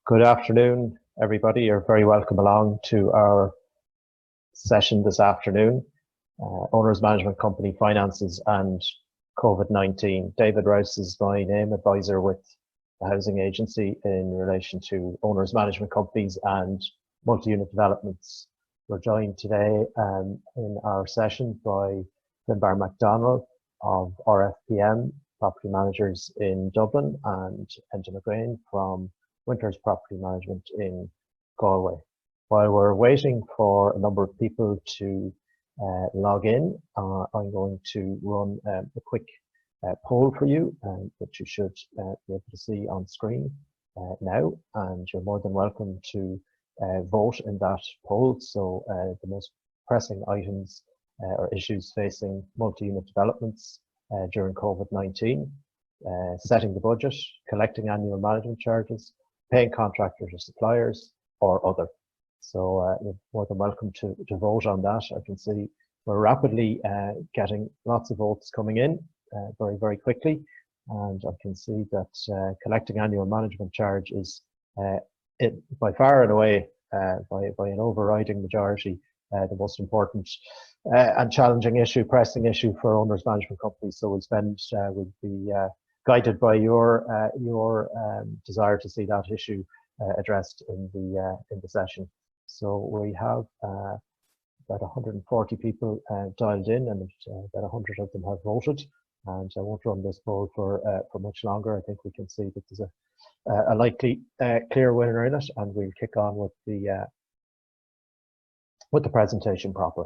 Good afternoon, everybody. You're very welcome along to our session this afternoon, Owners Management Company Finances and COVID-19. David Rouse is my name, advisor with the Housing Agency in relation to owners management companies and multi-unit developments. We're joined today in our session by Finbar MacDonald of RFPM, Property Managers in Dublin, and Enda McGrain from Winters Property Management in Galway. While we're waiting for a number of people to log in, I'm going to run a quick poll for you, which you should be able to see on screen now, and you're more than welcome to vote in that poll. So the most pressing items or issues facing multi-unit developments during COVID-19, setting the budget, collecting annual management charges, paying contractors or suppliers, or other. So you're more than welcome to vote on that. I can see we're rapidly getting lots of votes coming in very, very quickly. And I can see that collecting annual management charge is by far and away, by an overriding majority, the most important and challenging issue, pressing issue for owners management companies. So we'll be guided by your desire to see that issue addressed in the session. So we have about 140 people dialed in, and about 100 of them have voted. And I won't run this poll for much longer. I think we can see that there's a likely clear winner in it, and we'll kick on with the presentation proper.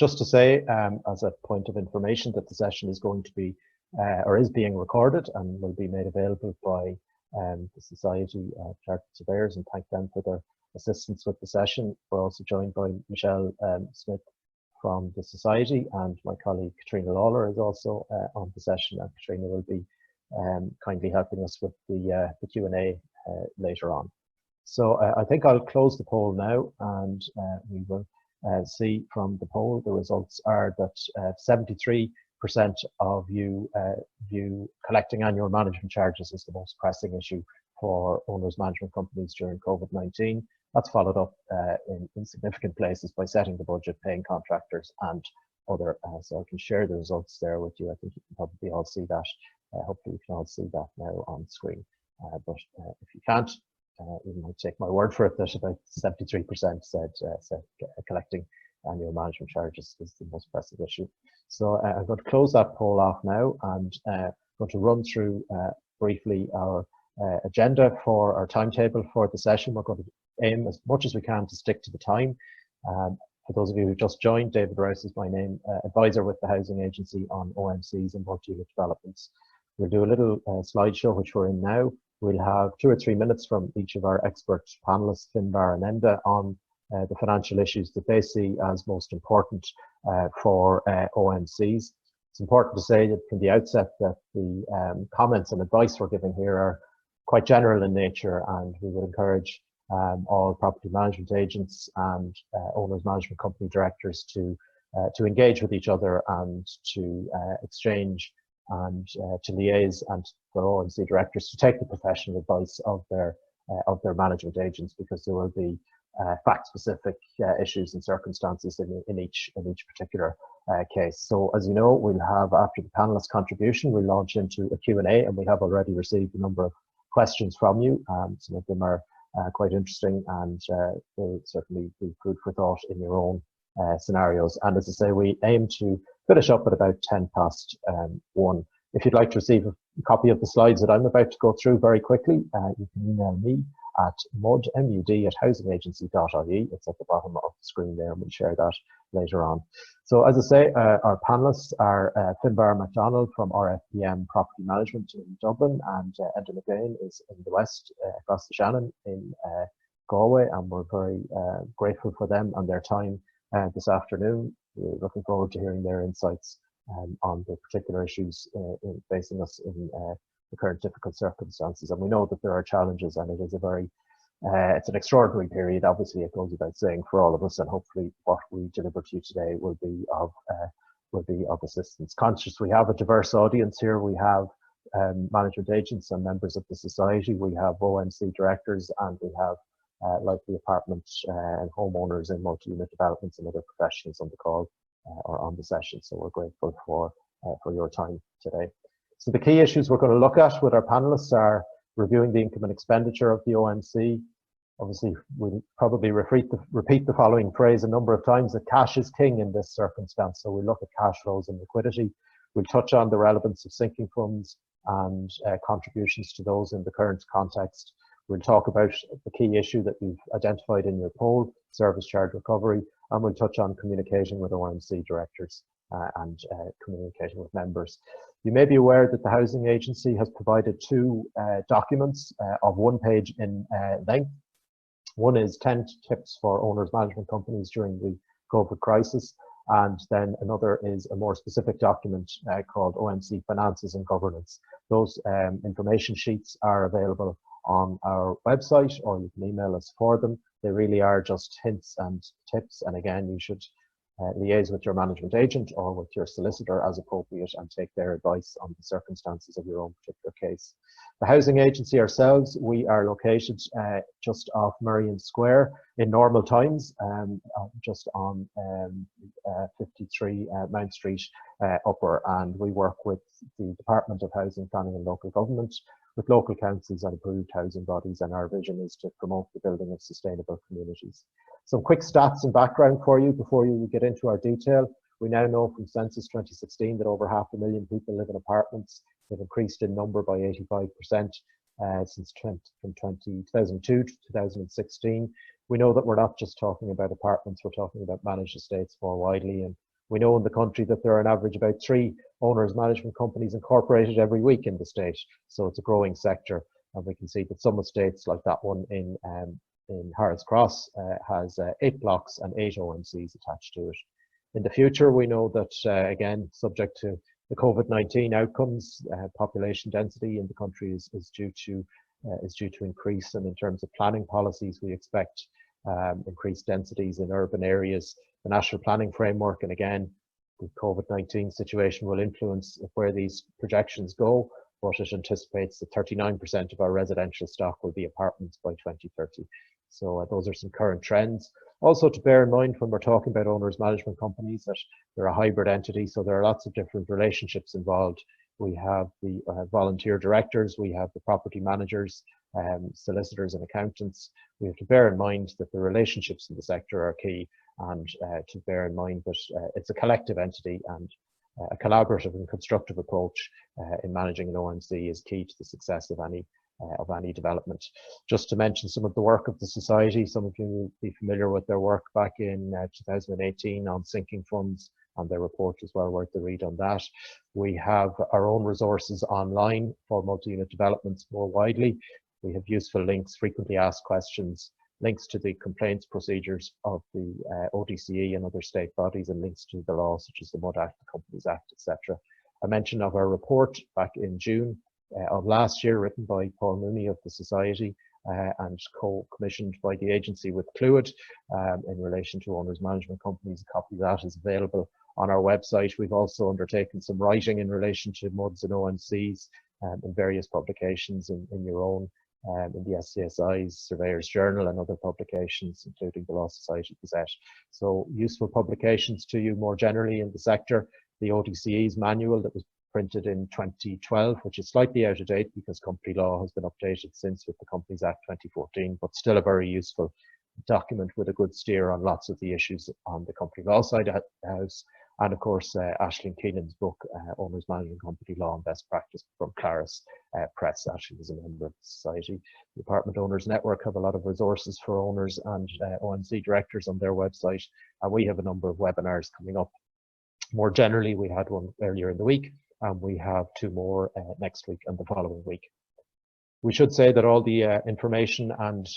Just to say, as a point of information, that the session is going to be or is being recorded and will be made available by the Society of Chartered Surveyors, and thank them for their assistance with the session. We're also joined by Michelle Smith from the Society, and my colleague Katrina Lawler is also on the session, and Katrina will be kindly helping us with the Q&A later on. So I think I'll close the poll now, and we will see from the poll the results are that 73% of you view collecting annual management charges as the most pressing issue for owners management companies during COVID-19. That's followed up in significant places by setting the budget, paying contractors, and other. So I can share the results there with you. I think you can probably all see that. Hopefully you can all see that now on screen. But if you can't, you might take my word for it that about 73% said collecting annual management charges is the most pressing issue. So I'm going to close that poll off now, and I'm going to run through briefly our agenda for our timetable for the session. We're going to aim as much as we can to stick to the time. For those of you who just joined, David Rouse is my name, advisor with the Housing Agency on OMCs and multi-unit developments. We'll do a little slideshow, which we're in now. We'll have 2 or 3 minutes from each of our expert panelists, Finbar and Enda, on the financial issues that they see as most important for OMCs. It's important to say that from the outset that the comments and advice we're giving here are quite general in nature, and we would encourage all property management agents and owners management company directors to engage with each other and to exchange and to liaise, and for OMC directors to take the professional advice of their management agents, because there will be fact-specific issues and circumstances in each particular case. So as you know, we'll have, after the panelist contribution, we'll launch into a Q&A, and we have already received a number of questions from you. Some of them are quite interesting, and will certainly be food for thought in your own scenarios. And as I say, we aim to finish up at about 1:10. If you'd like to receive a copy of the slides that I'm about to go through very quickly, you can email me at mud@housingagency.ie. It's at the bottom of the screen there, and we'll share that later on. So as I say, our panelists are Finbar MacDonald from RFPM Property Management in Dublin, and Enda McGrain is in the west, across the Shannon in Galway, and we're very grateful for them and their time this afternoon. We're looking forward to hearing their insights on the particular issues facing us in the current difficult circumstances. And we know that there are challenges, and it is a very it's an extraordinary period. Obviously, it goes without saying for all of us, and hopefully what we deliver to you today will be of assistance. Conscious we have a diverse audience here. We have management agents and members of the society. We have OMC directors, and we have likely apartment and homeowners in multi-unit developments and other professionals on the call or on the session. So we're grateful for your time today. So the key issues we're going to look at with our panelists are reviewing the income and expenditure of the OMC. Obviously, we'll probably repeat the following phrase a number of times, that cash is king in this circumstance. So we look at cash flows and liquidity. We'll touch on the relevance of sinking funds and contributions to those in the current context. We'll talk about the key issue that you've identified in your poll, service charge recovery, and we'll touch on communicating with OMC directors and communicating with members. You may be aware that the Housing Agency has provided two documents of 1 page in length. One is 10 tips for owners management companies during the COVID crisis, and then another is a more specific document called OMC Finances and Governance. Those information sheets are available on our website, or you can email us for them. They really are just hints and tips, and again, you should liaise with your management agent or with your solicitor as appropriate and take their advice on the circumstances of your own particular case. The Housing Agency ourselves, we are located just off Merrion Square in normal times, just on 53 Mount Street Upper, and we work with the Department of Housing, Planning and Local Government, with local councils and approved housing bodies, and our vision is to promote the building of sustainable communities. Some quick stats and background for you before you get into our detail. We now know from Census 2016 that over 500,000 people live in apartments. They've increased in number by 85% since 2002 to 2016. We know that we're not just talking about apartments, we're talking about managed estates more widely. And we know in the country that there are on average about 3 owners management companies incorporated every week in the state. So it's a growing sector. And we can see that some estates like that one in Harold's Cross has 8 blocks and 8 OMCs attached to it. In the future, we know that, again, subject to the COVID-19 outcomes, population density in the country is due to increase, and in terms of planning policies, we expect increased densities in urban areas. The National Planning Framework, and again, the COVID-19 situation will influence where these projections go, but it anticipates that 39% of our residential stock will be apartments by 2030. So those are some current trends. Also to bear in mind when we're talking about owners management companies that they're a hybrid entity, so there are lots of different relationships involved. We have the volunteer directors, we have the property managers, solicitors and accountants. We have to bear in mind that the relationships in the sector are key, and to bear in mind that it's a collective entity, and a collaborative and constructive approach in managing an OMC is key to the success of any development. Just to mention some of the work of the Society, some of you will be familiar with their work back in 2018 on sinking funds, and their report is well worth the read on that. We have our own resources online for multi-unit developments more widely. We have useful links, frequently asked questions, links to the complaints procedures of the ODCE and other state bodies, and links to the law such as the MUD Act, the Companies Act, etc. A mention of our report back in June of last year, written by Paul Mooney of the Society and co-commissioned by the agency with Clúid in relation to owners management companies. A copy of that is available on our website. We've also undertaken some writing in relation to MUDs and OMCs in various publications in your own, in the SCSI's Surveyors Journal and other publications, including the Law Society Gazette. So useful publications to you more generally in the sector. The ODCE's manual that was printed in 2012, which is slightly out of date because company law has been updated since with the Companies Act 2014, but still a very useful document with a good steer on lots of the issues on the company law side of the house. And of course, Aisling Keenan's book, Owners Management Company Law and Best Practice, from Claris Press. Aisling is a member of the Society. The Apartment Owners Network have a lot of resources for owners and OMC directors on their website, and we have a number of webinars coming up. More generally, we had one earlier in the week, and we have 2 more next week and the following week. We should say that all the information and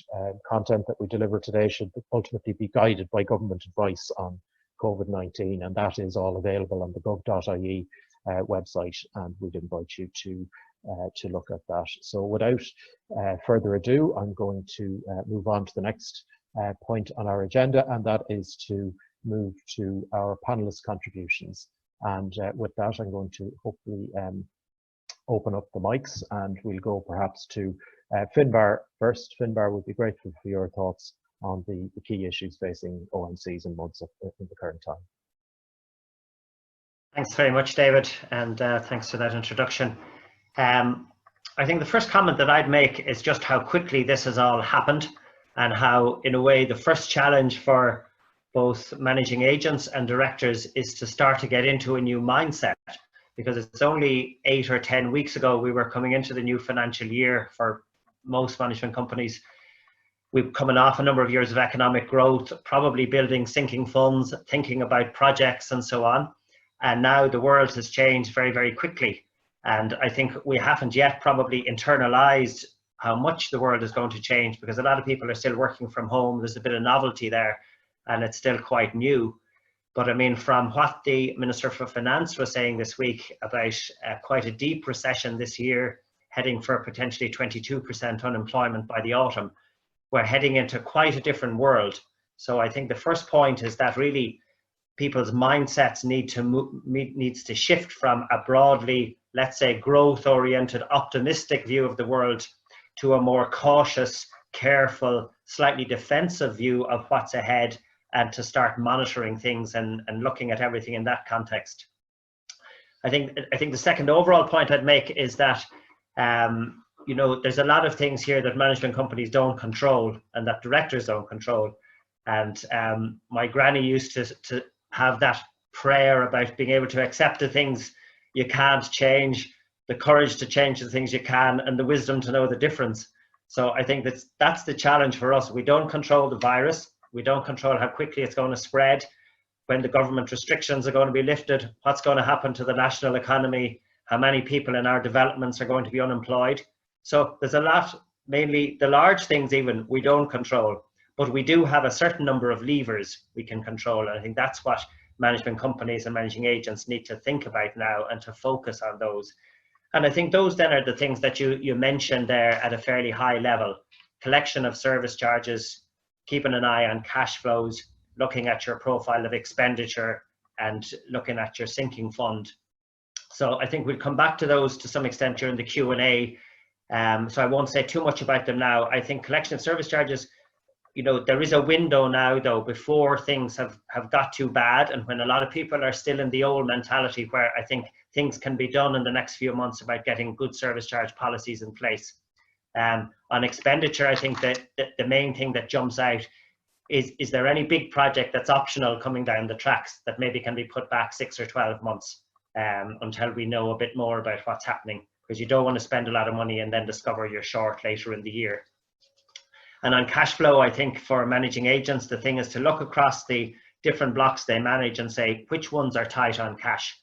content that we deliver today should ultimately be guided by government advice on COVID-19, and that is all available on the gov.ie website, and we'd invite you to look at that. So without further ado, I'm going to move on to the next point on our agenda, and that is to move to our panelist contributions. And with that, I'm going to hopefully open up the mics, and we'll go perhaps to Finbar first. Finbar, would be grateful for your thoughts on the key issues facing OMCs in months in the current time. Thanks very much, David, and thanks for that introduction. I think the first comment that I'd make is just how quickly this has all happened, and how, in a way, the first challenge for both managing agents and directors is to start to get into a new mindset, because it's only 8 or 10 weeks ago we were coming into the new financial year for most management companies. We've coming off a number of years of economic growth, probably building sinking funds, thinking about projects and so on. And now the world has changed very, very quickly. And I think we haven't yet probably internalized how much the world is going to change, because a lot of people are still working from home. There's a bit of novelty there, and it's still quite new. But I mean, from what the Minister for Finance was saying this week about quite a deep recession this year, heading for potentially 22% unemployment by the autumn, we're heading into quite a different world. So I think the first point is that really people's mindsets needs to shift from a broadly, let's say, growth-oriented, optimistic view of the world to a more cautious, careful, slightly defensive view of what's ahead, and to start monitoring things and looking at everything in that context. I think the second overall point I'd make is that you know, there's a lot of things here that management companies don't control and that directors don't control. And my granny used to have that prayer about being able to accept the things you can't change, the courage to change the things you can, and the wisdom to know the difference. So I think that's the challenge for us. We don't control the virus. We don't control how quickly it's going to spread, when the government restrictions are going to be lifted, what's going to happen to the national economy, how many people in our developments are going to be unemployed. So there's a lot, mainly the large things even, we don't control, but we do have a certain number of levers we can control. And I think that's what management companies and managing agents need to think about now, and to focus on those. And I think those then are the things that you mentioned there at a fairly high level: collection of service charges, keeping an eye on cash flows, looking at your profile of expenditure, and looking at your sinking fund. So I think we'll come back to those to some extent during the Q&A. So I won't say too much about them now. I think collection of service charges, you know, there is a window now though before things have got too bad, and when a lot of people are still in the old mentality, where I think things can be done in the next few months about getting good service charge policies in place. On expenditure, I think that the main thing that jumps out is there any big project that's optional coming down the tracks that maybe can be put back 6 or 12 months until we know a bit more about what's happening, because you don't want to spend a lot of money and then discover you're short later in the year. And on cash flow, I think for managing agents, the thing is to look across the different blocks they manage and say which ones are tight on cash.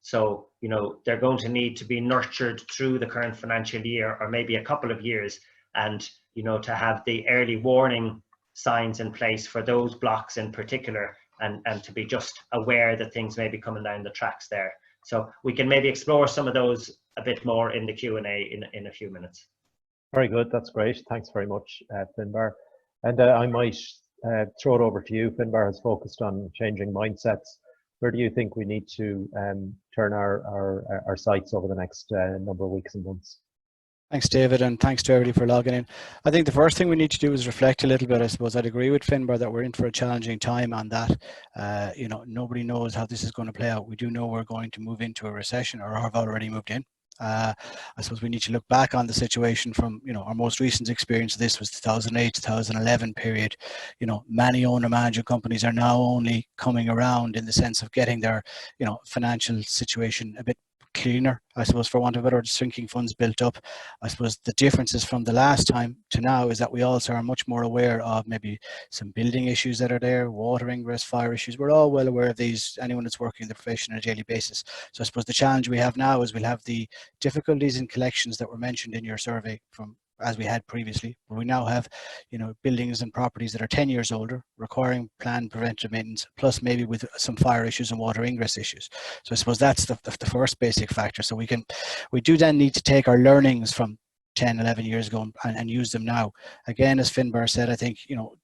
So, you know, they're going to need to be nurtured through the current financial year, or maybe a couple of years, and, you know, to have the early warning signs in place for those blocks in particular, and to be just aware that things may be coming down the tracks there. So we can maybe explore some of those a bit more in the Q&A in a few minutes. Very good, that's great. Thanks very much, Finbar. And I might throw it over to you. Finbar has focused on changing mindsets. Where do you think we need to turn our sights over the next number of weeks and months? Thanks, David, and thanks to everybody for logging in. I think the first thing we need to do is reflect a little bit. I suppose I'd agree with Finbar that we're in for a challenging time on that. You know, nobody knows how this is going to play out. We do know we're going to move into a recession, or have already moved in. I suppose we need to look back on the situation from, you know, our most recent experience of this was 2008, 2011 period. You know, many owner-manager companies are now only coming around in the sense of getting their, you know, financial situation a bit cleaner, I suppose, for want of a better word, sinking funds built up. I suppose the differences from the last time to now is that we also are much more aware of maybe some building issues that are there, water ingress, fire issues. We're all well aware of these, anyone that's working in the profession on a daily basis. So I suppose the challenge we have now is we'll have the difficulties in collections that were mentioned in your survey from as we had previously, where we now have, you know, buildings and properties that are 10 years older, requiring planned preventive maintenance, plus maybe with some fire issues and water ingress issues. So I suppose that's the first basic factor. So we do then need to take our learnings from 10, 11 years ago and use them now. Again, as Finbar said, I think, you know,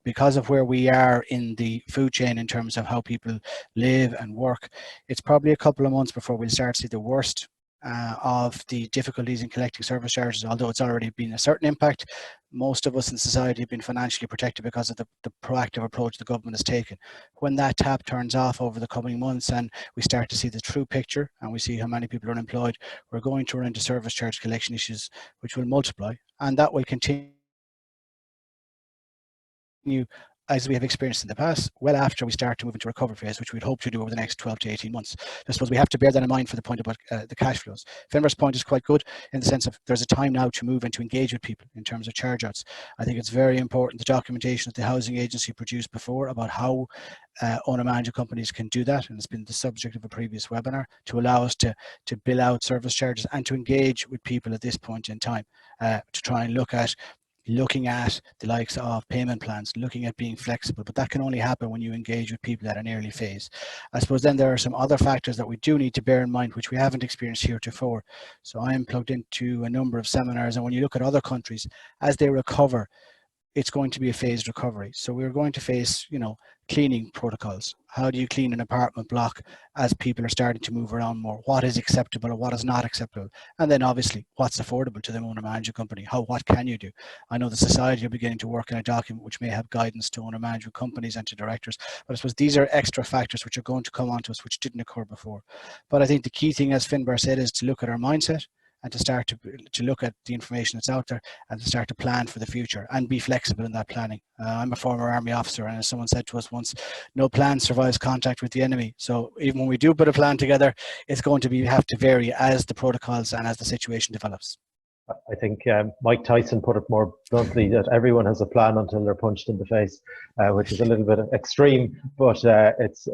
because of where we are in the food chain in terms of how people live and work, it's probably a couple of months before we'll start to see the worst of the difficulties in collecting service charges, although it's already been a certain impact. Most of us in society have been financially protected because of the proactive approach the government has taken. When that tap turns off over the coming months and we start to see the true picture and we see how many people are unemployed, we're going to run into service charge collection issues which will multiply, and that will continue as we have experienced in the past, well after we start to move into recovery phase, which we'd hope to do over the next 12 to 18 months. I suppose we have to bear that in mind for the point about the cash flows. Finbar's point is quite good in the sense of there's a time now to move and to engage with people in terms of charge outs. I think it's very important, the documentation that the housing agency produced before about how owner-manager companies can do that, and it's been the subject of a previous webinar, to allow us to bill out service charges and to engage with people at this point in time, to try and looking at the likes of payment plans, looking at being flexible, but that can only happen when you engage with people at an early phase. I suppose then there are some other factors that we do need to bear in mind, which we haven't experienced heretofore. So I am plugged into a number of seminars, and when you look at other countries, as they recover, it's going to be a phased recovery. So we're going to face, cleaning protocols. How do you clean an apartment block as people are starting to move around more? What is acceptable or what is not acceptable? And then obviously what's affordable to the owner-manager company? What can you do? I know the society are beginning to work on a document which may have guidance to owner-manager companies and to directors, but I suppose these are extra factors which are going to come onto us which didn't occur before. But I think the key thing, as Finbar said, is to look at our mindset and to start to look at the information that's out there and to start to plan for the future and be flexible in that planning. I'm a former army officer, and as someone said to us once, no plan survives contact with the enemy. So even when we do put a plan together, it's going to have to vary as the protocols and as the situation develops. I think Mike Tyson put it more bluntly that everyone has a plan until they're punched in the face, which is a little bit extreme, but it's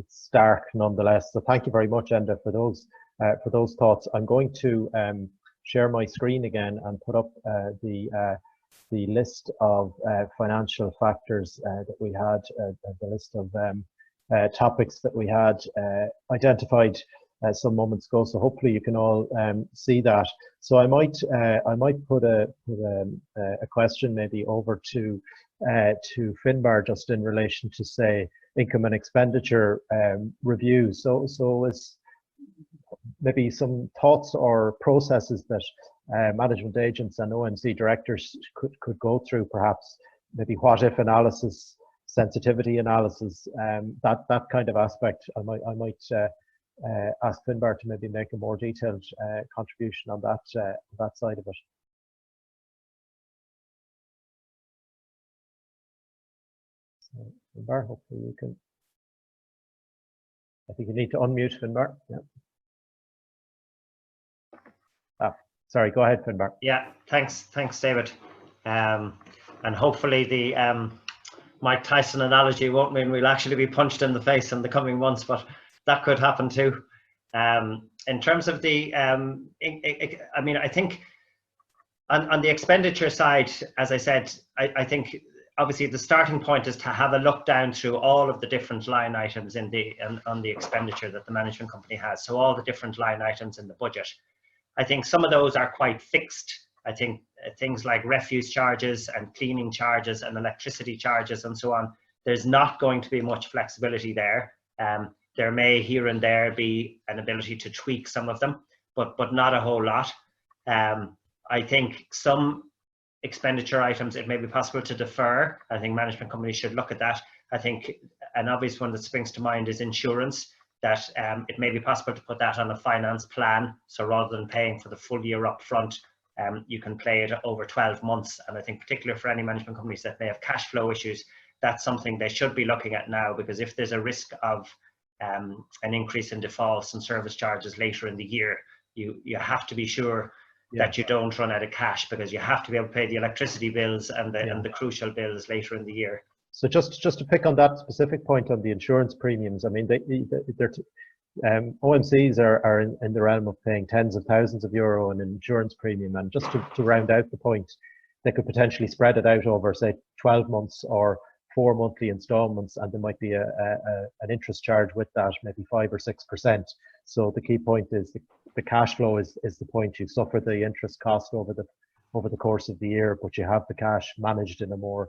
stark nonetheless. So thank you very much, Enda, for those thoughts. I'm going to share my screen again and put up the list of financial factors that we had, the list of topics that we had identified some moments ago. So hopefully you can all see that. So I might put a question maybe over to Finbar just in relation to, say, income and expenditure review. So is maybe some thoughts or processes that management agents and OMC directors could go through, perhaps maybe what if analysis, sensitivity analysis, that kind of aspect. I might ask Finbar to maybe make a more detailed contribution on that side of it. So, Finbar, hopefully you can. I think you need to unmute, Finbar. Yeah. Sorry, go ahead, Finbar. Yeah, thanks, David. And hopefully the Mike Tyson analogy won't mean we'll actually be punched in the face in the coming months, but that could happen too. In terms of the, I mean, I think on the expenditure side, as I said, I think obviously the starting point is to have a look down through all of the different line items on the expenditure that the management company has. So all the different line items in the budget. I think some of those are quite fixed. I think things like refuse charges and cleaning charges and electricity charges and so on, there's not going to be much flexibility there. There may here and there be an ability to tweak some of them, but not a whole lot. I think some expenditure items, it may be possible to defer. I think management companies should look at that. I think an obvious one that springs to mind is insurance, that it may be possible to put that on a finance plan. So rather than paying for the full year up front, you can play it over 12 months. And I think particularly for any management companies that may have cash flow issues, that's something they should be looking at now, because if there's a risk of an increase in defaults and service charges later in the year, you have to be sure that you don't run out of cash, because you have to be able to pay the electricity bills and the crucial bills later in the year. So just to pick on that specific point on the insurance premiums, I mean, OMCs are in the realm of paying tens of thousands of euro in insurance premium, and just to round out the point, they could potentially spread it out over, say, 12 months or 4 monthly installments, and there might be an interest charge with that, maybe 5 or 6%. So the key point is the cash flow is the point. You suffer the interest cost over the course of the year, but you have the cash managed in a more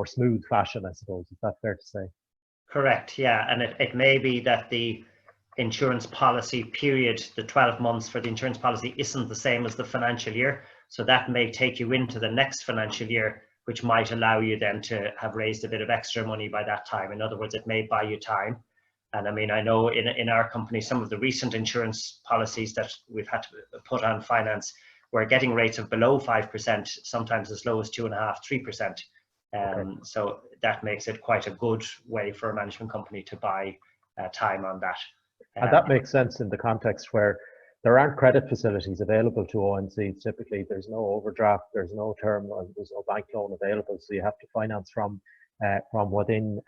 smooth fashion, I suppose. Is that fair to say? Correct, yeah. And it may be that insurance policy period, the 12 months for the insurance policy, isn't the same as the financial year. So that may take you into the next financial year, which might allow you then to have raised a bit of extra money by that time. In other words, it may buy you time. And I mean, I know in our company, some of the recent insurance policies that we've had to put on finance, we're getting rates of below 5%, sometimes as low as 2.5%, 3%. Okay. So that makes it quite a good way for a management company to buy time on that. And that makes sense in the context where there aren't credit facilities available to ONCs. Typically, there's no overdraft, there's no term, there's no bank loan available, so you have to finance from within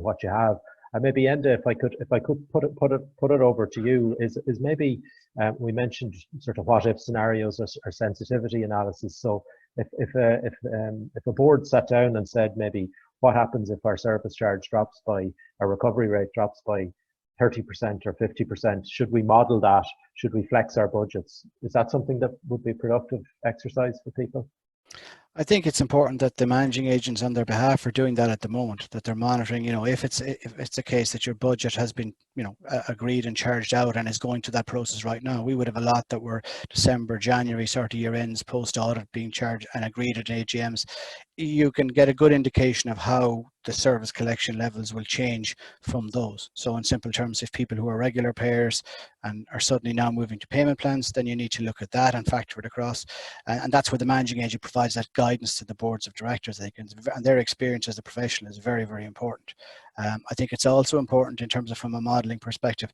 what you have. And maybe Enda, if I could put it over to you, is maybe we mentioned sort of what if scenarios or sensitivity analysis. So if a board sat down and said maybe what happens if our service charge drops by, our recovery rate drops by 30% or 50%, should we model that? Should we flex our budgets? Is that something that would be a productive exercise for people? I think it's important that the managing agents on their behalf are doing that at the moment, that they're monitoring, you know, if it's a case that your budget has been, you know, agreed and charged out and is going through that process right now. We would have a lot that were December, January sort of year ends, post audit being charged and agreed at AGMs. You can get a good indication of how the service collection levels will change from those. So in simple terms, if people who are regular payers and are suddenly now moving to payment plans, then you need to look at that and factor it across. And that's where the managing agent provides that guidance to the boards of directors. And their experience as a professional is very, very important. I think it's also important in terms of from a modelling perspective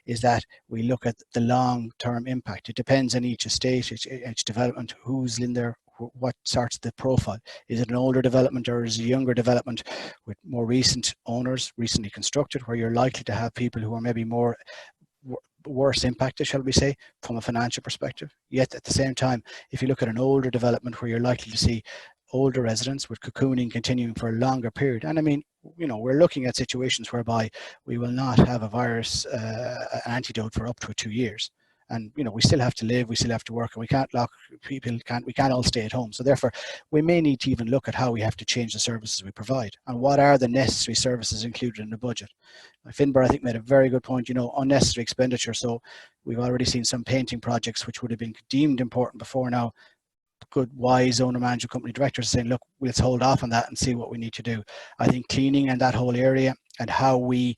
is that we look at the long-term impact. It depends on each estate, each development, who's in there, what starts the profile. Is it an older development or is it a younger development with more recent owners, recently constructed, where you're likely to have people who are maybe more worse impacted, shall we say, from a financial perspective. Yet at the same time, if you look at an older development where you're likely to see older residents with cocooning continuing for a longer period, and I mean, you know, we're looking at situations whereby we will not have a virus, an antidote for up to 2 years. And, you know, we still have to live, we still have to work, and we can't lock people, we can't all stay at home. So therefore, we may need to even look at how we have to change the services we provide and what are the necessary services included in the budget. Finbar, I think, made a very good point, you know, unnecessary expenditure. So we've already seen some painting projects which would have been deemed important before now. Good, wise owner manager company directors saying, look, let's hold off on that and see what we need to do. I think cleaning and that whole area and how we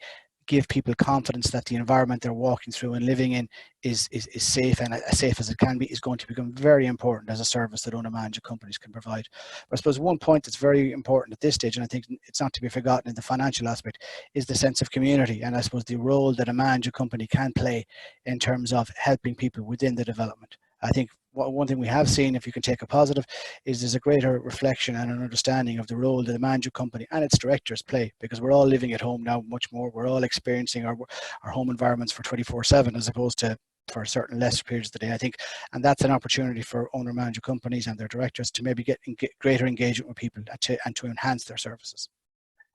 give people confidence that the environment they're walking through and living in is safe and as safe as it can be is going to become very important as a service that owner manager companies can provide. But I suppose one point that's very important at this stage, and I think it's not to be forgotten in the financial aspect, is the sense of community, and I suppose the role that a manager company can play in terms of helping people within the development. I think one thing we have seen, if you can take a positive, is there's a greater reflection and an understanding of the role that the manager company and its directors play, because we're all living at home now much more. We're all experiencing our home environments for 24/7 as opposed to for certain lesser periods of the day, I think. And that's an opportunity for owner manager companies and their directors to maybe get greater engagement with people and to enhance their services.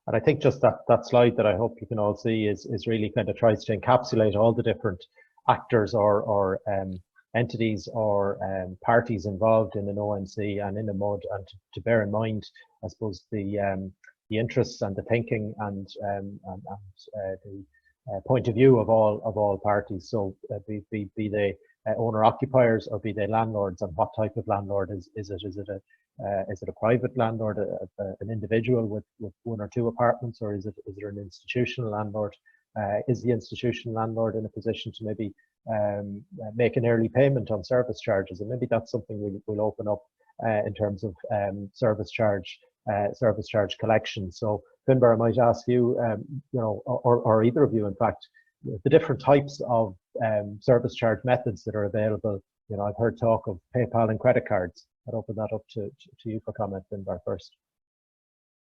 And I think just that slide that I hope you can all see is really kind of tries to encapsulate all the different actors or entities or parties involved in an ONC and in a MUD, and to bear in mind, I suppose, the interests and the thinking and the point of view of all parties. So be they owner occupiers or be they landlords, and what type of landlord is it? Is it a private landlord, an individual with 1 or 2 apartments, or is there an institutional landlord? Is the institutional landlord in a position to maybe make an early payment on service charges? And maybe that's something we'll open up in terms of service charge collection. So Finbar, I might ask you, you know, or either of you, in fact, the different types of service charge methods that are available. You know, I've heard talk of PayPal and credit cards. I'd open that up to you for comment, Finbar, first.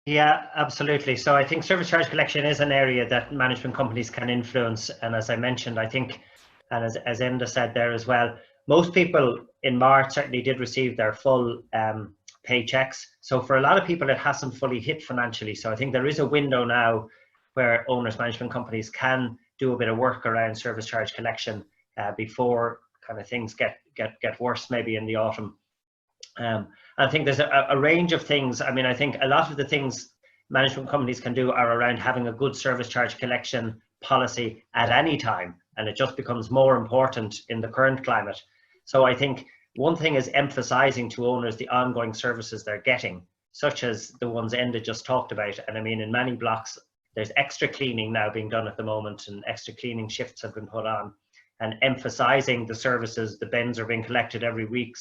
Yeah, absolutely. So I think service charge collection is an area that management companies can influence. And as I mentioned, I think, and as Enda said there as well, most people in March certainly did receive their full paychecks. So for a lot of people, it hasn't fully hit financially. So I think there is a window now where owners management companies can do a bit of work around service charge collection before kind of things get worse, maybe in the autumn. I think there's a range of things. I mean, I think a lot of the things management companies can do are around having a good service charge collection policy at any time. and it just becomes more important in the current climate. So I think one thing is emphasizing to owners the ongoing services they're getting, such as the ones Enda just talked about. And I mean, in many blocks, there's extra cleaning now being done at the moment, and extra cleaning shifts have been put on, and emphasizing the services. The bins are being collected every week,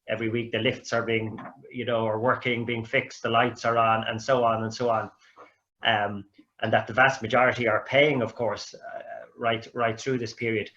the lifts are being, are working, being fixed, the lights are on, and so on and so on. And that the vast majority are paying, of course, right through this period.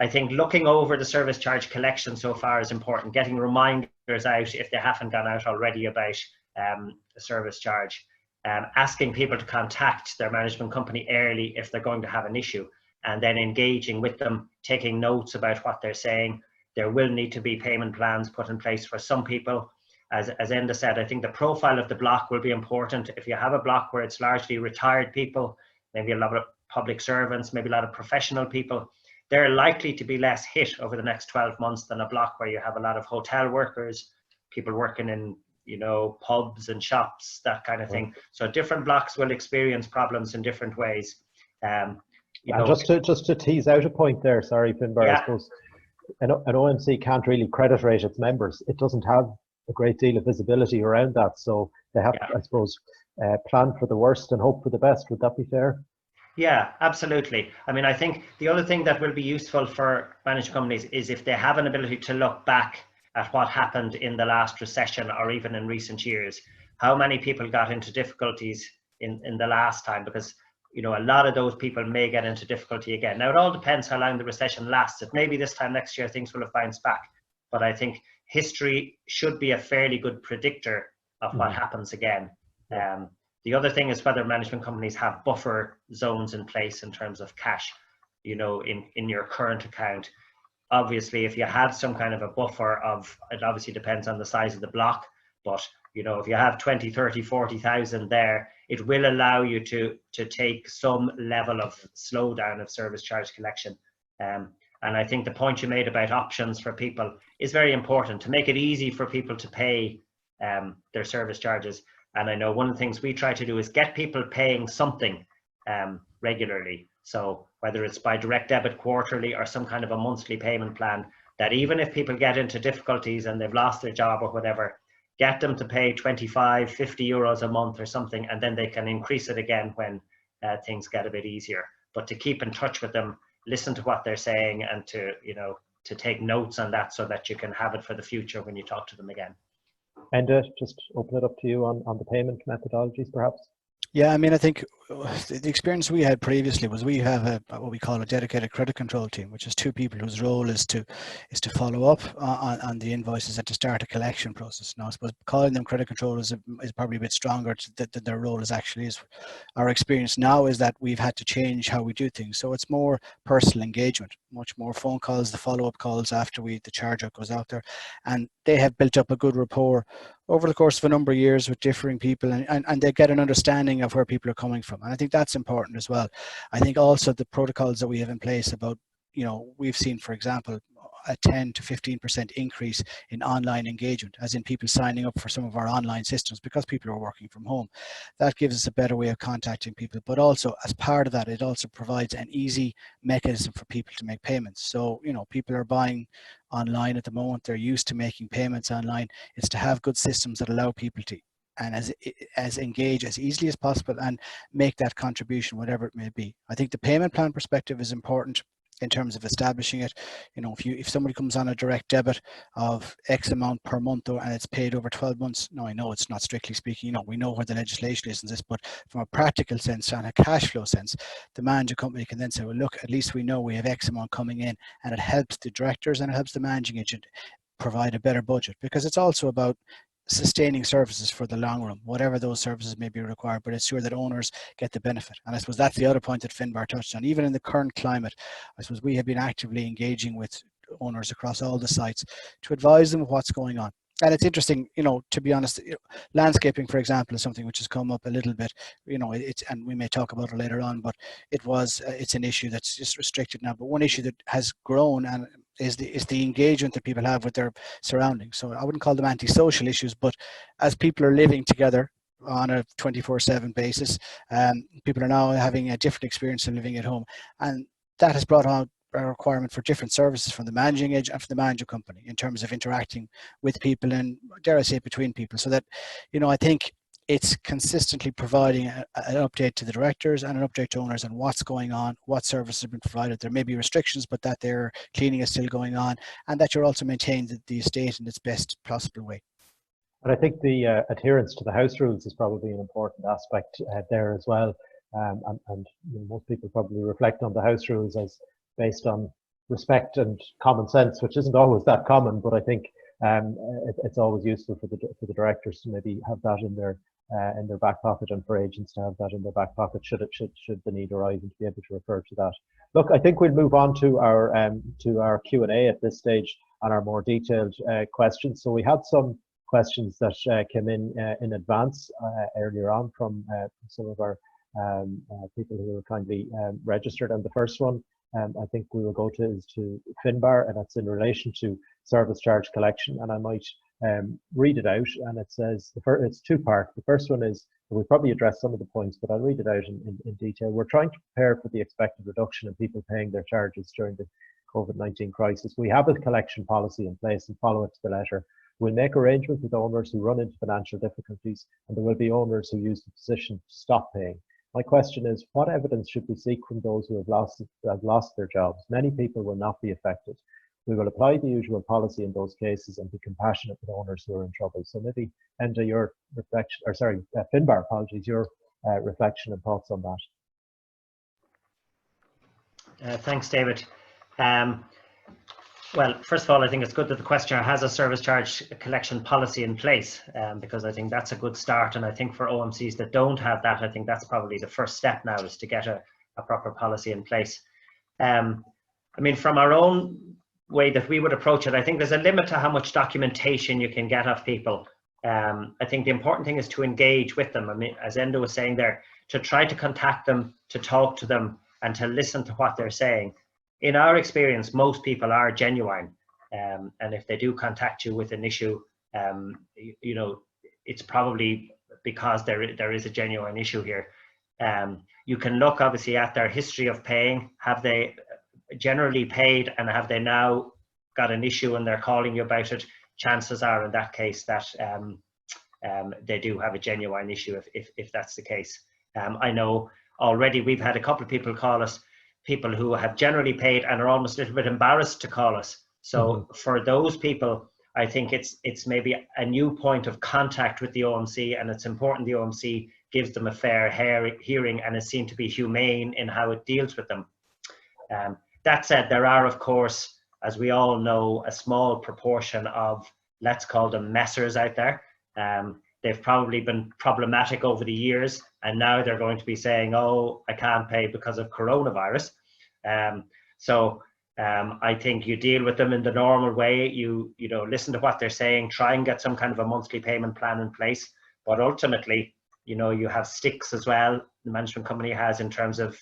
I think looking over the service charge collection so far is important, getting reminders out if they haven't gone out already about the service charge, asking people to contact their management company early if they're going to have an issue, and then engaging with them, taking notes about what they're saying. There will need to be payment plans put in place for some people. As Enda said, I think the profile of the block will be important. If you have a block where it's largely retired people, maybe a lot of public servants, maybe a lot of professional people, they're likely to be less hit over the next 12 months than a block where you have a lot of hotel workers, people working in, pubs and shops, that kind of thing. So different blocks will experience problems in different ways. Just to tease out a point there, sorry, Finbar, I suppose an OMC can't really credit rate its members. It doesn't have a great deal of visibility around that, so they have to, I suppose, plan for the worst and hope for the best. Would that be fair? Yeah, absolutely. I mean, I think the other thing that will be useful for management companies is if they have an ability to look back at what happened in the last recession or even in recent years. How many people got into difficulties in the last time? Because a lot of those people may get into difficulty again. Now, it all depends how long the recession lasted. Maybe this time next year things will have bounced back. But I think history should be a fairly good predictor of what happens again. The other thing is whether management companies have buffer zones in place in terms of cash, in your current account. Obviously, if you had some kind of a buffer it obviously depends on the size of the block, but if you have 20, 30, 40,000 there, it will allow you to take some level of slowdown of service charge collection. And I think the point you made about options for people is very important, to make it easy for people to pay their service charges. And I know one of the things we try to do is get people paying something regularly. So whether it's by direct debit quarterly or some kind of a monthly payment plan, that even if people get into difficulties and they've lost their job or whatever, get them to pay 25, 50 euros a month or something, and then they can increase it again when things get a bit easier. But to keep in touch with them, listen to what they're saying, and to take notes on that so that you can have it for the future when you talk to them again. And just open it up to you on the payment methodologies, perhaps. Yeah, I mean, I think the experience we had previously was we have what we call a dedicated credit control team, which is two people whose role is to follow up on the invoices and to start a collection process. Now, I suppose calling them credit controllers is probably a bit stronger than their role actually is. Our experience now is that we've had to change how we do things, so it's more personal engagement, much more phone calls, the follow-up calls after the charge out goes out there, and they have built up a good rapport over the course of a number of years with differing people, and they get an understanding of where people are coming from. And I think that's important as well. I think also the protocols that we have in place about, we've seen, for example, a 10 to 15% increase in online engagement, as in people signing up for some of our online systems because people are working from home. That gives us a better way of contacting people, but also as part of that, it also provides an easy mechanism for people to make payments. So, people are buying online at the moment, they're used to making payments online. It's to have good systems that allow people to as engage as easily as possible and make that contribution, whatever it may be. I think the payment plan perspective is important in terms of establishing it. If somebody comes on a direct debit of X amount per month and it's paid over 12 months, now I know it's not strictly speaking, we know where the legislation is in this, but from a practical sense and a cash flow sense, the managing company can then say, well, look, at least we know we have X amount coming in, and it helps the directors and it helps the managing agent provide a better budget, because it's also about sustaining services for the long run, whatever those services may be required, but ensure that owners get the benefit. And I suppose that's the other point that Finbar touched on. Even in the current climate, I suppose we have been actively engaging with owners across all the sites to advise them of what's going on. And it's interesting, to be honest, landscaping, for example, is something which has come up a little bit, and we may talk about it later on, but it's an issue that's just restricted now. But one issue that has grown and is the engagement that people have with their surroundings. So I wouldn't call them antisocial issues, but as people are living together on a 24/7 basis, people are now having a different experience of living at home, and that has brought on requirement for different services from the managing agent and from the manager company in terms of interacting with people and, dare I say, between people. So that, I think it's consistently providing an update to the directors and an update to owners on what's going on, what services have been provided. There may be restrictions, but that their cleaning is still going on, and that you're also maintaining the estate in its best possible way. And I think the adherence to the house rules is probably an important aspect there as well. And most people probably reflect on the house rules as based on respect and common sense, which isn't always that common, but I think it's always useful for the directors to maybe have that in their back pocket, and for agents to have that in their back pocket should the need arise, and to be able to refer to that. Look, I think we'll move on to our Q&A at this stage on our more detailed questions. So we had some questions that came in advance earlier on from some of our people who were kindly registered, and the first one I think we will go to is to Finbar, and that's in relation to service charge collection, and I might read it out, and it says, it's two-part. The first one is, we'll probably address some of the points, but I'll read it out in detail. We're trying to prepare for the expected reduction in people paying their charges during the COVID-19 crisis. We have a collection policy in place and follow it to the letter. We'll make arrangements with owners who run into financial difficulties, and there will be owners who use the position to stop paying. My question is, what evidence should we seek from those who have lost their jobs? Many people will not be affected. We will apply the usual policy in those cases and be compassionate with owners who are in trouble. So maybe, Enda, your reflection, or sorry, Finbar, apologies, your reflection and thoughts on that. Thanks, David. Well, first of all, I think it's good that the questioner has a service charge collection policy in place, because I think that's a good start. And I think for OMCs that don't have that, I think that's probably the first step now, is to get a proper policy in place. I mean, from our own way that we would approach it, I think there's a limit to how much documentation you can get of people. I think the important thing is to engage with them. I mean, as Enda was saying there, to try to contact them, to talk to them, and to listen to what they're saying. In our experience, most people are genuine, and if they do contact you with an issue, it's probably because there is a genuine issue here. You can look obviously at their history of paying. Have they generally paid, and have they now got an issue and they're calling you about it? Chances are in that case that they do have a genuine issue if that's the case. I know already we've had a couple of people call us, people who have generally paid and are almost a little bit embarrassed to call us. So for those people, I think it's maybe a new point of contact with the OMC, and it's important the OMC gives them a fair hearing and is seen to be humane in how it deals with them. That said, there are, of course, as we all know, a small proportion of, let's call them messers out there. They've probably been problematic over the years, and now they're going to be saying, oh, I can't pay because of coronavirus. I think you deal with them in the normal way. You listen to what they're saying, try and get some kind of a monthly payment plan in place. But ultimately, you have sticks as well, the management company has, in terms of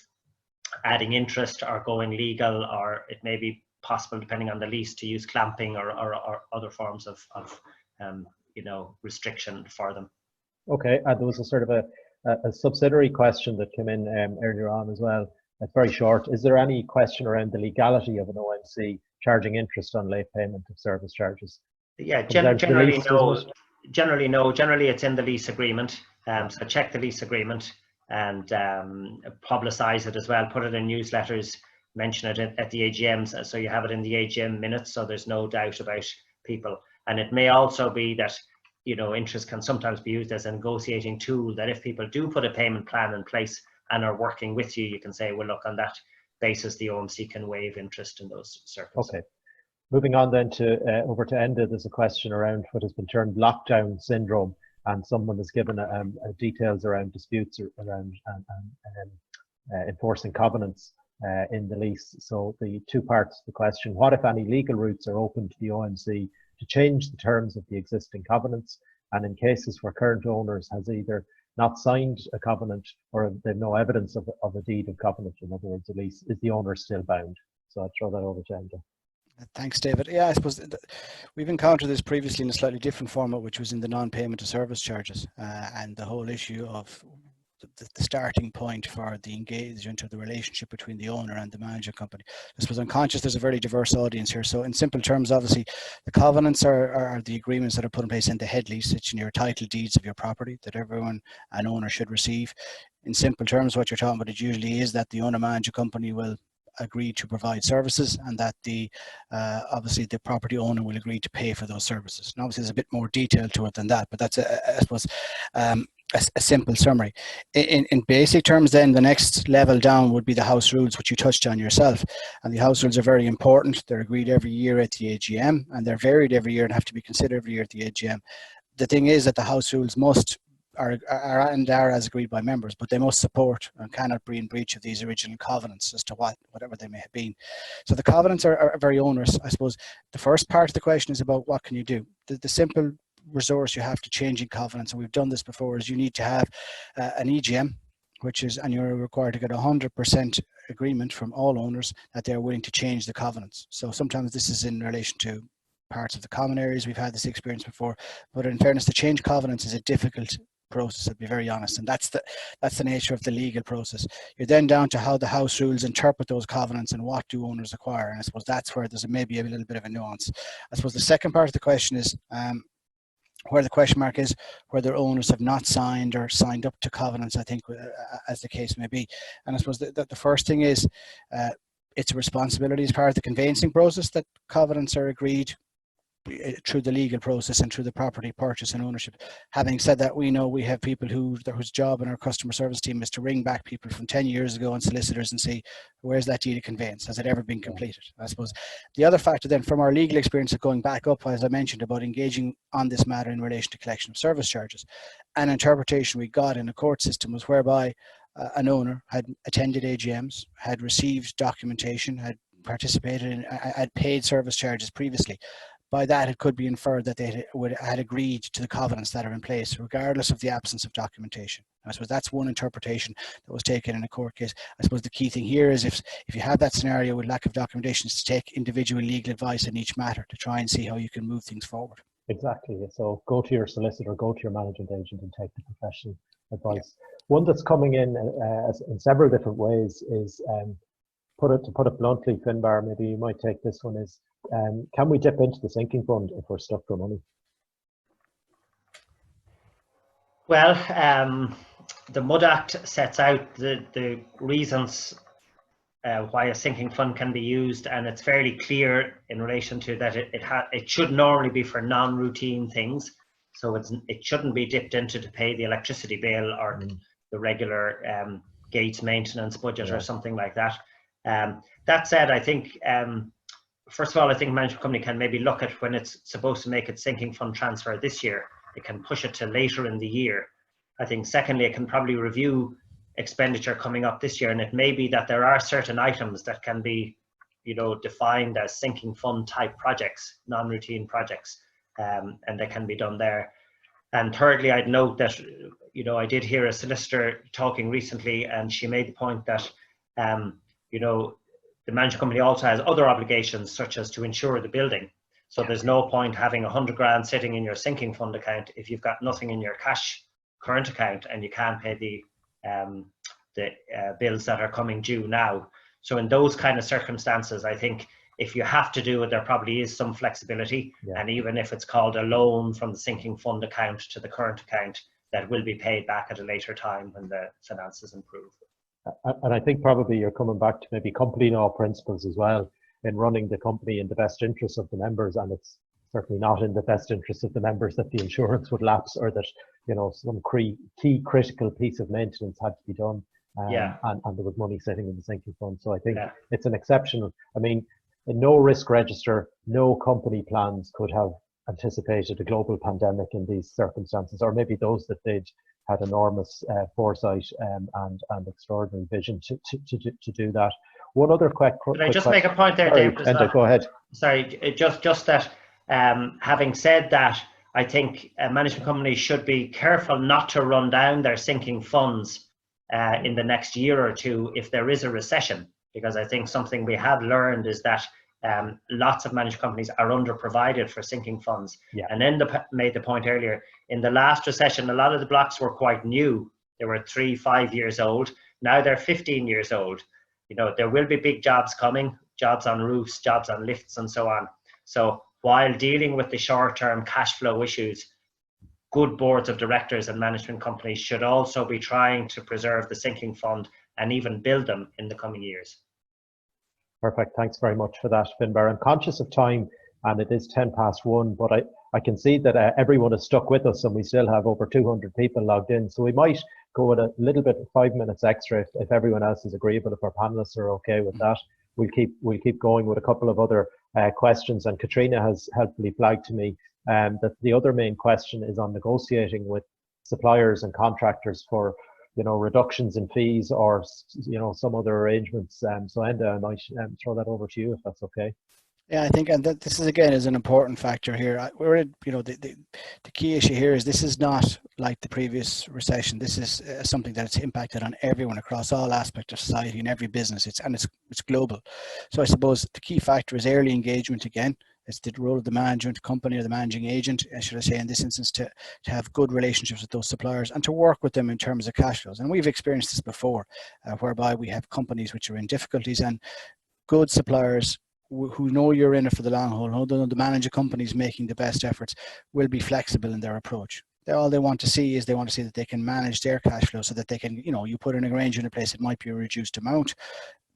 adding interest or going legal, or it may be possible, depending on the lease, to use clamping or other forms of restriction for them. Okay, there was a sort of a subsidiary question that came in earlier on as well. It's very short. Is there any question around the legality of an OMC charging interest on late payment of service charges? Yeah, generally no. Generally no. Generally it's in the lease agreement. So check the lease agreement and publicise it as well. Put it in newsletters. Mention it at the AGMs, so you have it in the AGM minutes, so there's no doubt about people. And it may also be that interest can sometimes be used as a negotiating tool, that if people do put a payment plan in place and are working with you, you can say, well, look, on that basis the OMC can waive interest in those circumstances. Okay, moving on then to over to Enda. There's a question around what has been termed lockdown syndrome, and someone has given details around disputes around enforcing covenants in the lease. So the two parts of the question: what, if any, legal routes are open to the OMC to change the terms of the existing covenants? And in cases where current owners has either not signed a covenant or they've no evidence of a deed of covenant, in other words, a lease, is the owner still bound? So I'll throw that over to Enda. Thanks, David. Yeah, I suppose we've encountered this previously in a slightly different format, which was in the non-payment of service charges, and the whole issue of the starting point for the engagement or the relationship between the owner and the management company. I suppose I'm conscious there's a very diverse audience here. So in simple terms, obviously, the covenants are the agreements that are put in place in the head lease. It's in your title deeds of your property that everyone, an owner, should receive. In simple terms, what you're talking about, it usually is that the owner management company will agree to provide services, and that the obviously the property owner will agree to pay for those services. And obviously there's a bit more detail to it than that, but that's I suppose a simple summary. In basic terms, then the next level down would be the house rules, which you touched on yourself. And the house rules are very important. They're agreed every year at the AGM, and they're varied every year and have to be considered every year at the AGM. The thing is that the house rules are as agreed by members, but they must support and cannot be in breach of these original covenants as to whatever they may have been. So the covenants are very onerous. I suppose the first part of the question is about what can you do. The simple resource you have to changing covenants, and we've done this before, is you need to have an EGM, and you're required to get 100% agreement from all owners that they're willing to change the covenants. So sometimes this is in relation to parts of the common areas. We've had this experience before, but in fairness, to change covenants is a difficult process, I'll be very honest, and that's the nature of the legal process. You're then down to how the house rules interpret those covenants and what do owners acquire, and I suppose that's where there's maybe a little bit of a nuance. I suppose the second part of the question is where the question mark is whether owners have not signed or signed up to covenants, I think, as the case may be. And I suppose the first thing is it's a responsibility as part of the conveyancing process that covenants are agreed through the legal process and through the property purchase and ownership. Having said that, we know we have people whose job in our customer service team is to ring back people from 10 years ago and solicitors and see, where's that deed of conveyance? Has it ever been completed? I suppose the other factor then, from our legal experience of going back up, as I mentioned, about engaging on this matter in relation to collection of service charges, an interpretation we got in a court system was whereby an owner had attended AGMs, had received documentation, had participated in, had paid service charges previously. By that, it could be inferred that they had agreed to the covenants that are in place, regardless of the absence of documentation. I suppose that's one interpretation that was taken in a court case. I suppose the key thing here is if you have that scenario with lack of documentation, is to take individual legal advice in each matter to try and see how you can move things forward. Exactly. So go to your solicitor, go to your management agent and take the professional advice. Yeah. One that's coming in several different ways is, to put it bluntly, Finbar, maybe you might take this one, is can we dip into the sinking fund if we're stuck for money? Well, the MUD Act sets out the reasons why a sinking fund can be used, and it's fairly clear in relation to that it should normally be for non-routine things. So it shouldn't be dipped into to pay the electricity bill or the regular gates maintenance budget or something like that. That said, I think first of all, I think management company can maybe look at when it's supposed to make its sinking fund transfer this year. It can push it to later in the year. I think secondly, it can probably review expenditure coming up this year, and it may be that there are certain items that can be, defined as sinking fund type projects, non-routine projects, and they can be done there. And thirdly, I'd note that, I did hear a solicitor talking recently, and she made the point that, the management company also has other obligations, such as to insure the building. So there's no point having 100 grand sitting in your sinking fund account if you've got nothing in your cash current account and you can't pay the bills that are coming due now. So in those kind of circumstances, I think if you have to do it, there probably is some flexibility. Yeah. And even if it's called a loan from the sinking fund account to the current account, that will be paid back at a later time when the finances improve. And I think probably you're coming back to maybe company law principles as well, in running the company in the best interest of the members, and it's certainly not in the best interest of the members that the insurance would lapse, or that some key critical piece of maintenance had to be done, and there was money sitting in the sinking fund. So I think it's an exceptional. I mean, in no risk register, no company plans could have anticipated a global pandemic in these circumstances, or maybe those that did had enormous foresight and extraordinary vision to do that. One other quick. Can I just make a point there, Dave? Go ahead. Sorry, just that. Having said that, I think a management company should be careful not to run down their sinking funds in the next year or two if there is a recession, because I think something we have learned is that lots of management companies are underprovided for sinking funds. Yeah. And then made the point earlier, in the last recession, a lot of the blocks were quite new. They were 3-5 years old. Now they're 15 years old. You know, there will be big jobs coming, jobs on roofs, jobs on lifts, and so on. So while dealing with the short-term cash flow issues, good boards of directors and management companies should also be trying to preserve the sinking fund and even build them in the coming years. Perfect. Thanks very much for that, Finbar. I'm conscious of time, and it is 1:10, but I can see that everyone is stuck with us, and we still have over 200 people logged in. So we might go with a little bit, 5 minutes extra, if everyone else is agreeable, if our panelists are okay with that. We'll keep going with a couple of other questions, and Katrina has helpfully flagged to me that the other main question is on negotiating with suppliers and contractors for, you know, reductions in fees or, you know, some other arrangements. So Enda, I might throw that over to you if that's okay. Yeah, I think, and this is again is an important factor here. We're in, you know, the key issue here is this is not like the previous recession. This is something that's impacted on everyone across all aspects of society and every business. It's global. So I suppose the key factor is early engagement again. It's the role of the management company or the managing agent, should I say, in this instance, to have good relationships with those suppliers and to work with them in terms of cash flows. And we've experienced this before, whereby we have companies which are in difficulties, and good suppliers who know you're in it for the long haul, who know the manager companies making the best efforts, will be flexible in their approach. All they want to see is that they can manage their cash flow so that they can, you know, you put an arrangement in place, it might be a reduced amount,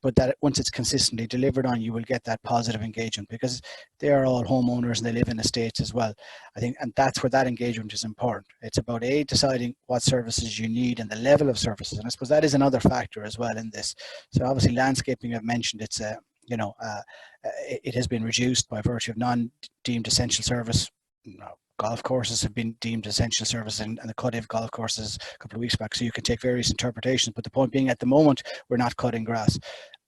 but that once it's consistently delivered on, you will get that positive engagement, because they are all homeowners and they live in estates as well, I think, and that's where that engagement is important. It's about deciding what services you need and the level of services, and I suppose that is another factor as well in this. So obviously landscaping, I've mentioned, it's it has been reduced by virtue of non-deemed essential service. Golf courses have been deemed essential service, and the Cuddiv golf courses a couple of weeks back. So you can take various interpretations, but the point being, at the moment, we're not cutting grass.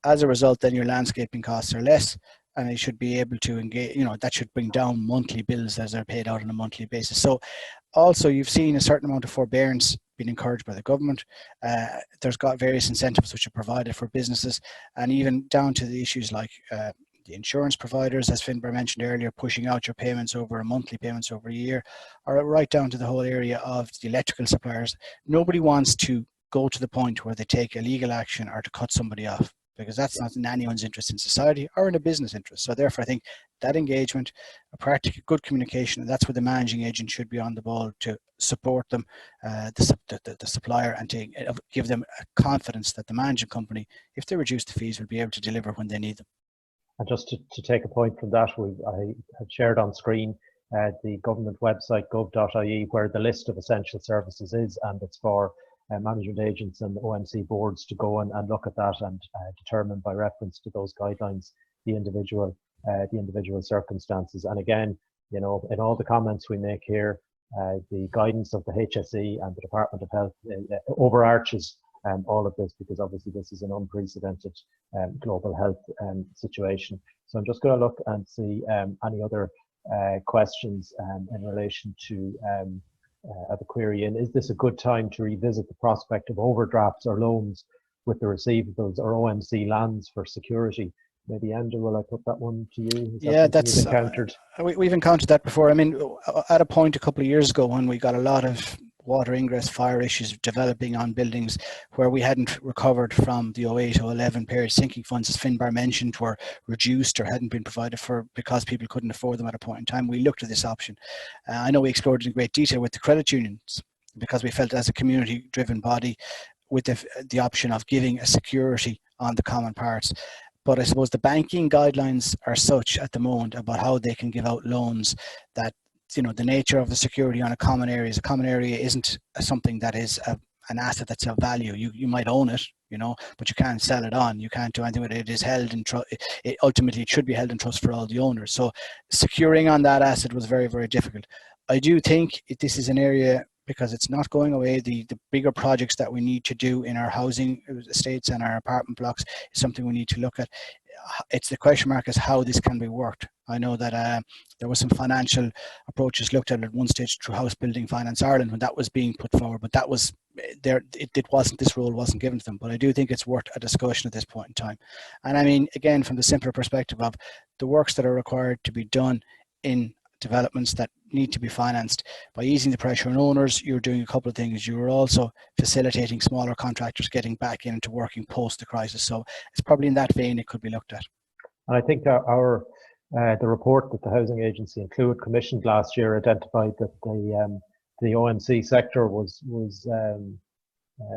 As a result, then your landscaping costs are less, and you should be able to engage, you know, that should bring down monthly bills as they're paid out on a monthly basis. So also you've seen a certain amount of forbearance being encouraged by the government. There's got various incentives which are provided for businesses, and even down to the issues like the insurance providers, as Finbar mentioned earlier, pushing out your payments over monthly payments over a year, or right down to the whole area of the electrical suppliers. Nobody wants to go to the point where they take illegal action or to cut somebody off, because that's not in anyone's interest in society or in a business interest. So therefore, I think that engagement, a practical, good communication, and that's where the managing agent should be on the ball to support them, the supplier, and to give them a confidence that the managing company, if they reduce the fees, will be able to deliver when they need them. And just to take a point from that, I have shared on screen the government website, gov.ie, where the list of essential services is, and it's for management agents and OMC boards to go and look at that and determine by reference to those guidelines the individual circumstances. And again, you know, in all the comments we make here, the guidance of the HSE and the Department of Health overarches all of this, because obviously this is an unprecedented global health situation. So I'm just going to look and see any other questions in relation to the query. And is this a good time to revisit the prospect of overdrafts or loans with the receivables or OMC lands for security? Maybe Andrew, will I put that one to you? That's encountered. We've encountered that before. I mean, at a point a couple of years ago, when we got a lot of water ingress fire issues developing on buildings where we hadn't recovered from the 08-11 period, sinking funds, as Finbar mentioned, were reduced or hadn't been provided for because people couldn't afford them at a point in time, we looked at this option. I know we explored it in great detail with the credit unions, because we felt, as a community driven body, with the option of giving a security on the common parts. But I suppose the banking guidelines are such at the moment about how they can give out loans that, you know, the nature of the security on a common area isn't something that is an asset that's of value. You might own it, you know, but you can't sell it on. You can't do anything with it. It is held in trust. Ultimately, it should be held in trust for all the owners. So securing on that asset was very, very difficult. I do think this is an area, because it's not going away, the bigger projects that we need to do in our housing estates and our apartment blocks is something we need to look at. It's the question mark is how this can be worked. I know that there was some financial approaches looked at one stage through House Building Finance Ireland when that was being put forward, but that was there. It wasn't, this role wasn't given to them. But I do think it's worth a discussion at this point in time. And I mean, again, from the simpler perspective of the works that are required to be done in developments that need to be financed. By easing the pressure on owners, you're doing a couple of things. You're also facilitating smaller contractors getting back into working post the crisis. So it's probably in that vein it could be looked at. And I think the report that the Housing Agency included commissioned last year identified that the OMC sector was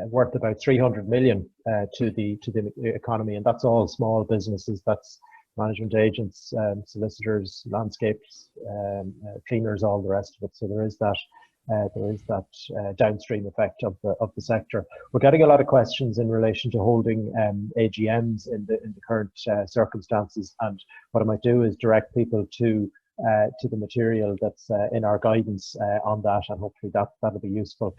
worth about 300 million to the economy, and that's all small businesses. That's management agents, solicitors, landscapes, cleaners, all the rest of it. So there is that downstream effect of the sector. We're getting a lot of questions in relation to holding AGMs in the current circumstances, and what I might do is direct people to the material that's in our guidance on that, and hopefully that'll be useful.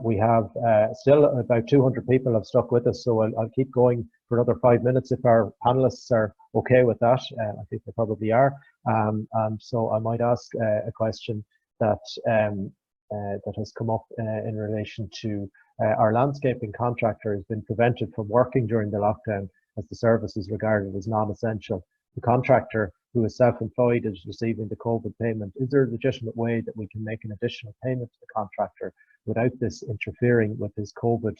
We have still about 200 people have stuck with us, so I'll keep going for another 5 minutes if our panelists are okay with that. I think they probably are, and so I might ask a question that has come up in relation to our landscaping contractor has been prevented from working during the lockdown as the service is regarded as non-essential. The contractor who is self-employed is receiving the COVID payment. Is there a legitimate way that we can make an additional payment to the contractor without this interfering with his COVID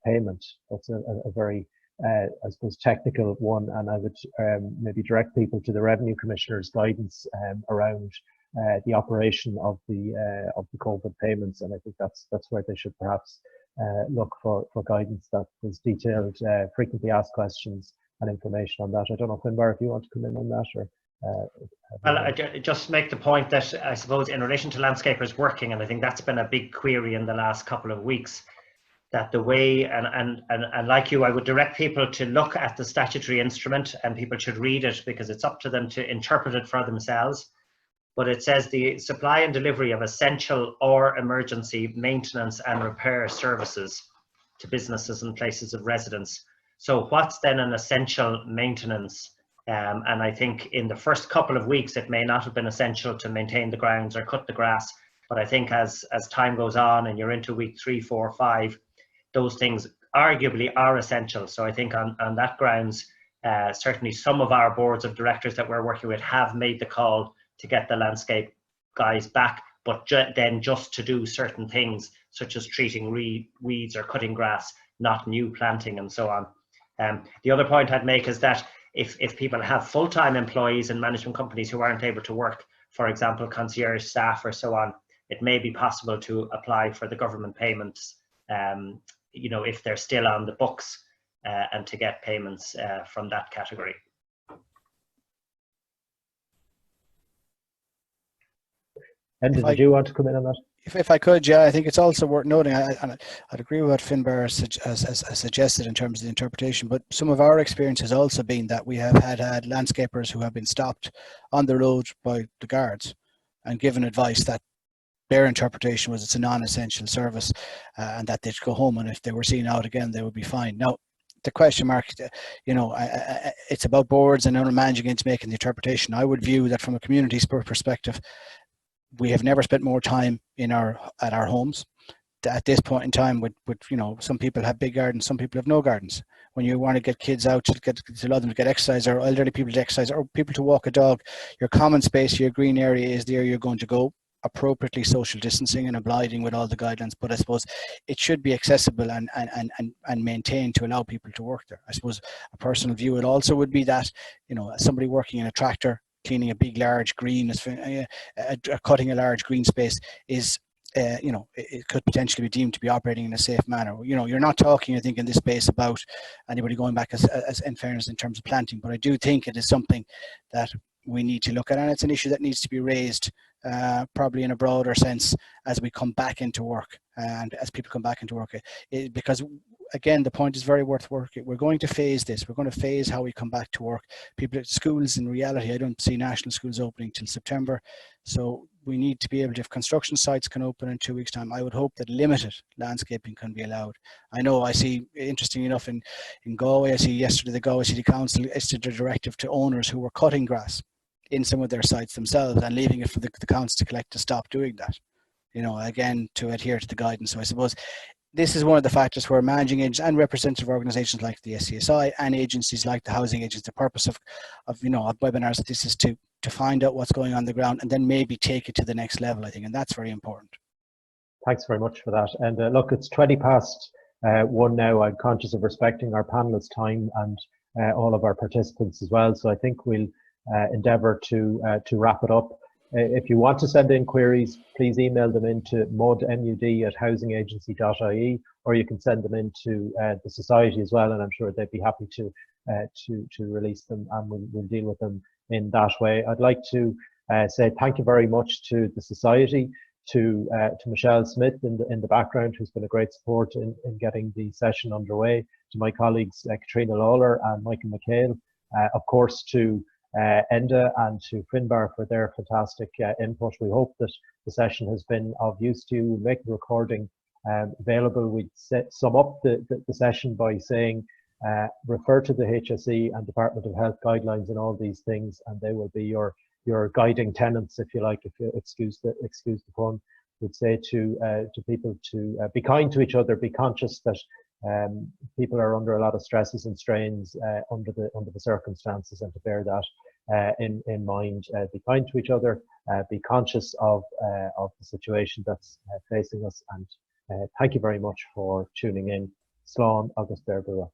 payment? That's a very, I suppose, technical one, and I would maybe direct people to the Revenue Commissioner's guidance around the operation of the COVID payments, and I think that's where they should perhaps look for guidance that was detailed, frequently asked questions and information on that. I don't know, Finbar, if you want to come in on that, or well, I just make the point that I suppose in relation to landscapers working, and I think that's been a big query in the last couple of weeks, that the way, and like you, I would direct people to look at the statutory instrument, and people should read it because it's up to them to interpret it for themselves. But it says the supply and delivery of essential or emergency maintenance and repair services to businesses and places of residence. So what's then an essential maintenance? And I think in the first couple of weeks, it may not have been essential to maintain the grounds or cut the grass. But I think as time goes on and you're into week 3, 4, 5, those things arguably are essential. So I think on that grounds, certainly some of our boards of directors that we're working with have made the call to get the landscape guys back, but then just to do certain things such as treating weeds or cutting grass, not new planting and so on. The other point I'd make is that if people have full-time employees in management companies who aren't able to work, for example, concierge staff or so on, it may be possible to apply for the government payments, you know, if they're still on the books, and to get payments from that category. And did you want to come in on that? If I could, yeah, I think it's also worth noting, I'd agree with what Finbar has suggested in terms of the interpretation, but some of our experience has also been that we have had landscapers who have been stopped on the road by the guards and given advice that their interpretation was it's a non-essential service, and that they'd go home, and if they were seen out again, they would be fine. Now, the question mark, you know, it's about boards and managing into making the interpretation. I would view that from a community perspective, we have never spent more time at our homes. At this point in time, with you know, some people have big gardens, some people have no gardens. When you want to get kids out to allow them to get exercise, or elderly people to exercise, or people to walk a dog, your common space, your green area is there. You're going to go appropriately social distancing and abiding with all the guidelines. But I suppose it should be accessible and maintained to allow people to work there. I suppose a personal view it also would be that, you know, somebody working in a tractor, cleaning a big large green, cutting a large green space is, you know, it could potentially be deemed to be operating in a safe manner. You know, you're not talking, I think, in this space about anybody going back as in fairness in terms of planting, but I do think it is something that we need to look at, and it's an issue that needs to be raised probably in a broader sense as we come back into work, and as people come back into work, because again, the point is very worth working. We're going to phase this. We're going to phase how we come back to work. People at schools, in reality, I don't see national schools opening till September. So we need to be able to, if construction sites can open in 2 weeks' time, I would hope that limited landscaping can be allowed. I know I see, interesting enough, in Galway, I see yesterday the Galway City Council issued a directive to owners who were cutting grass in some of their sites themselves and leaving it for the council to collect to stop doing that. You know, again, to adhere to the guidance. So I suppose this is one of the factors where managing agents and representative organisations like the SCSI and agencies like the housing agents, the purpose of webinars like this is to to find out what's going on the ground, and then maybe take it to the next level, I think, and that's very important. Thanks very much for that. And look, it's 20 past 1 now. I'm conscious of respecting our panelists' time and all of our participants as well. So I think we'll endeavour to wrap it up. If you want to send in queries, please email them into mud@housingagency.ie, or you can send them into the Society as well, and I'm sure they'd be happy to release them, and we'll deal with them in that way. I'd like to say thank you very much to the Society, to Michelle Smith in the background, who's been a great support in getting the session underway, to my colleagues Katrina Lawler and Michael McHale, of course to Enda and to Finbar for their fantastic input. We hope that the session has been of use to you. We'll make the recording available. We sum up the session by saying refer to the HSE and Department of Health guidelines and all these things, and they will be your guiding tenets, if you like, if you excuse the pun. Would say to people to be kind to each other, be conscious that people are under a lot of stresses and strains under the circumstances, and to bear that in mind. Be kind to each other, be conscious of the situation that's facing us, and thank you very much for tuning in. Slán agus Berbua.